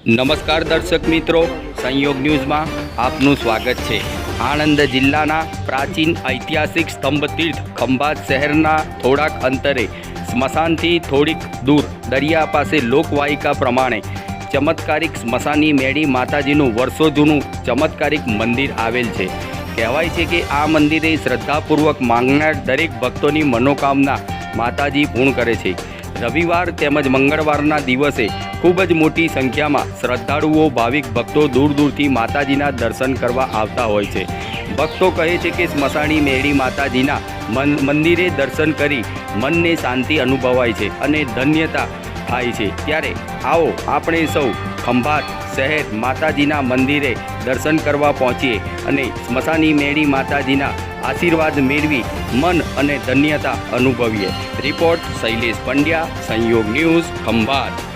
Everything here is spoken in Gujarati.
નમસ્કાર દર્શક મિત્રો, સંયોગ ન્યૂઝમાં આપનું સ્વાગત છે। આણંદ જિલ્લાના પ્રાચીન ઐતિહાસિક સ્તંભ તીર્થ ખંભાત શહેરના થોડાક અંતરે સ્મશાનથી થોડીક દૂર દરિયા પાસે લોકવાયકા પ્રમાણે ચમત્કારિક સ્મશાની મેળી માતાજીનું વર્ષો જૂનું ચમત્કારિક મંદિર આવેલ છે। કહેવાય છે કે આ મંદિરે શ્રદ્ધાપૂર્વક માંગનાર દરેક ભક્તોની મનોકામના માતાજી પૂર્ણ કરે છે। રવિવાર તેમજ મંગળવારના દિવસે ખૂબ જ મોટી સંખ્યામાં શ્રદ્ધાળુઓ ભાવિક ભક્તો દૂર દૂરથી માતાજીના દર્શન કરવા આવતા હોય છે। ભક્તો કહે છે કે સ્મશાની મેળી માતાજીના મંદિરે દર્શન કરી મનને શાંતિ અનુભવાય છે અને ધન્યતા થાય છે। ત્યારે આવો આપણે સૌ ખંભાત શહેર માતાજીના મંદિરે દર્શન કરવા પહોંચીએ અને સ્મશાની મેળી માતાજીના આશીર્વાદ મેળવી મન અને ધન્યતા અનુભવીએ। રિપોર્ટ શૈલેષ પંડ્યા, સંયોગ ન્યૂઝ, ખંભાત।